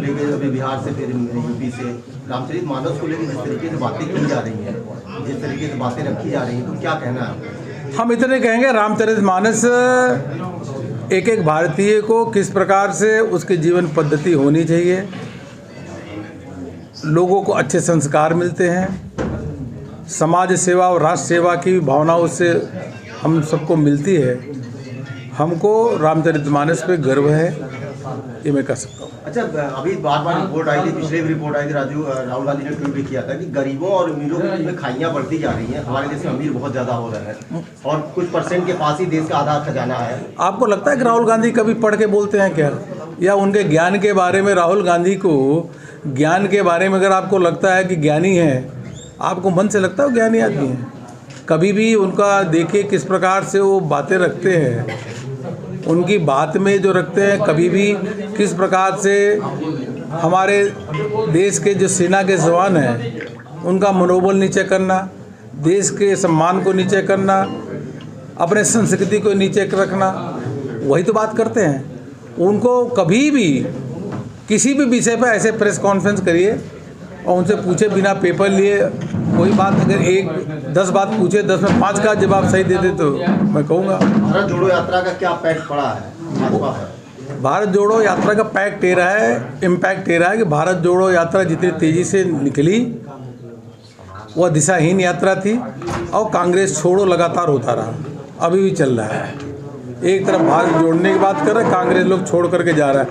लेकर, अभी बिहार से फिर यूपी से रामचरितमानस को लेकर जिस तरीके से बातें की जा रही हैं, जिस तरीके से बातें रखी जा रही हैं, तो क्या कहना है? हम इतने कहेंगे, रामचरितमानस एक एक भारतीय को किस प्रकार से उसकी जीवन पद्धति होनी चाहिए, लोगों को अच्छे संस्कार मिलते हैं, समाज सेवा और राष्ट्र सेवा की भावना उससे हम सबको मिलती है। हमको रामचरितमानस पे गर्व है, ये मैं कह सकता हूँ। अच्छा, अभी बार बार रिपोर्ट आई थी, पिछले भी रिपोर्ट आई थी, राहुल गांधी ने ट्वीट भी किया था कि गरीबों और अमीरों के बीच में खाइयाँ बढ़ती जा रही हैं, हमारे देश में अमीर बहुत ज़्यादा हो रहे हैं और कुछ परसेंट के पास ही देश का आधा खजाना है। आपको लगता है कि राहुल गांधी कभी पढ़ के बोलते हैं क्या? या उनके ज्ञान के बारे में, राहुल गांधी को ज्ञान के बारे में अगर आपको लगता है कि ज्ञानी है, आपको मन से लगता है वो ज्ञानी आदमी है? कभी भी उनका देखिए किस प्रकार से वो बातें रखते हैं, उनकी बात में जो रखते हैं, कभी भी किस प्रकार से हमारे देश के जो सेना के जवान हैं उनका मनोबल नीचे करना, देश के सम्मान को नीचे करना, अपने संस्कृति को नीचे रखना, वही तो बात करते हैं। उनको कभी भी किसी भी विषय पर ऐसे प्रेस कॉन्फ्रेंस करिए और उनसे पूछे बिना पेपर लिए कोई बात, अगर 10 बात पूछे 10 में 5 का जवाब सही दे दे तो मैं कहूँगा। भारत जोड़ो यात्रा का क्या इम्पैक्ट पड़ा है भाजपा पर? भारत जोड़ो यात्रा का इम्पैक्ट ये रहा है कि भारत जोड़ो यात्रा जितनी तेज़ी से निकली वह दिशाहीन यात्रा थी और कांग्रेस छोड़ो लगातार होता रहा, अभी भी चल रहा है। एक तरफ भारत जोड़ने की बात कर रहे हैं, कांग्रेस लोग छोड़ करके जा रहा है।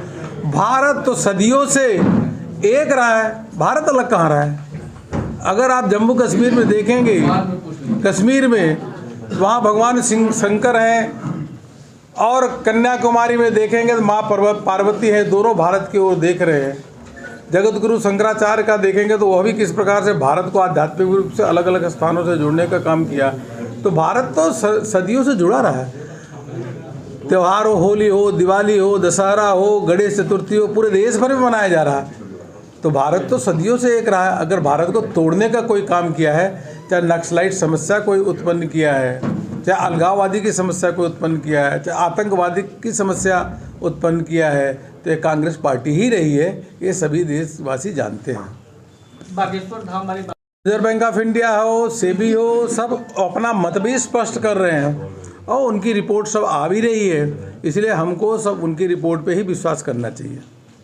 भारत तो सदियों से एक रहा है, भारत अलग कहाँ रहा है? अगर आप जम्मू कश्मीर में देखेंगे, कश्मीर में वहाँ भगवान शंकर हैं और कन्याकुमारी में देखेंगे तो माँ पार्वती है, दोनों भारत की ओर देख रहे हैं। जगत गुरु शंकराचार्य का देखेंगे तो वह भी किस प्रकार से भारत को आध्यात्मिक रूप से अलग अलग स्थानों से जोड़ने का काम किया। तो भारत तो सदियों से जुड़ा रहा है। त्यौहार हो, होली हो, दिवाली हो, दशहरा हो, गणेश चतुर्थी हो, पूरे देश भर में मनाया जा रहा है। तो भारत तो सदियों से एक रहा है। अगर भारत को तोड़ने का कोई काम किया है, चाहे नक्सलाइट समस्या कोई उत्पन्न किया है, चाहे अलगाववादी की समस्या कोई उत्पन्न किया है, चाहे आतंकवादी की समस्या उत्पन्न किया है, तो ये कांग्रेस पार्टी ही रही है। ये सभी देशवासी जानते हैं। रिजर्व बैंक ऑफ इंडिया हो, सेबी हो, सब अपना मत भी स्पष्ट कर रहे हैं और उनकी रिपोर्ट सब आ भी रही है, इसलिए हमको सब उनकी रिपोर्ट पे ही विश्वास करना चाहिए।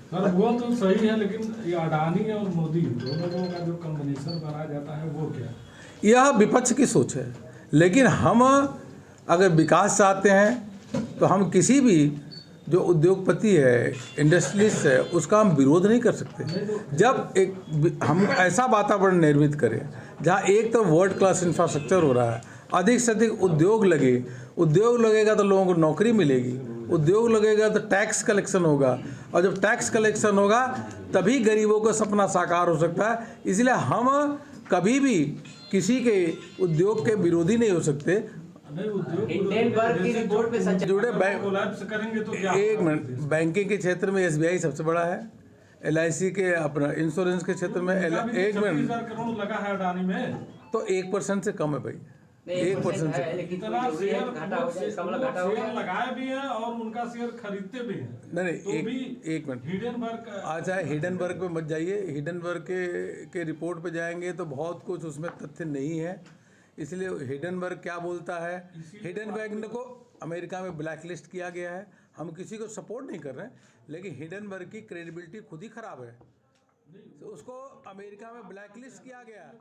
सर वो तो सही है, लेकिन ये अडानी और मोदी दोनों का जो कॉम्बिनेशन बनाया जाता है वो क्या? यह विपक्ष की सोच है, लेकिन हम अगर विकास चाहते हैं तो हम किसी भी जो उद्योगपति है, इंडस्ट्रियलिस्ट है, उसका हम विरोध नहीं कर सकते। जब हम ऐसा वातावरण निर्मित करें जहाँ एक तो वर्ल्ड क्लास इंफ्रास्ट्रक्चर हो रहा है, अधिक से अधिक उद्योग लगेगा तो लोगों को नौकरी मिलेगी, उद्योग लगेगा तो टैक्स कलेक्शन होगा, और जब टैक्स कलेक्शन होगा तभी गरीबों का सपना साकार हो सकता है। इसलिए हम कभी भी किसी के उद्योग के विरोधी नहीं हो सकते। जुड़े करेंगे तो क्या? एक मिनट, बैंकिंग के क्षेत्र में SBI सबसे बड़ा है, LIC के अपना इंश्योरेंस के क्षेत्र में 1 मिनट करोड़ लगा है अडानी में, तो 1% से कम है भाई, 1% से इतना शेयर लगाए भी हैं और उनका शेयर खरीदते भी हैं। नहीं, एक मिनट, हिडेनबर्ग अच्छा हिडेनबर्ग पे मत जाइए। हिडेनबर्ग के रिपोर्ट पे जाएंगे तो बहुत कुछ उसमें तथ्य नहीं है। इसलिए हिडेनबर्ग क्या बोलता है, हिडेनबर्ग को अमेरिका में ब्लैकलिस्ट किया गया है। हम किसी को सपोर्ट नहीं कर रहे हैं, लेकिन हिडेनबर्ग की क्रेडिबिलिटी खुद ही खराब है, तो उसको अमेरिका में ब्लैकलिस्ट किया गया है।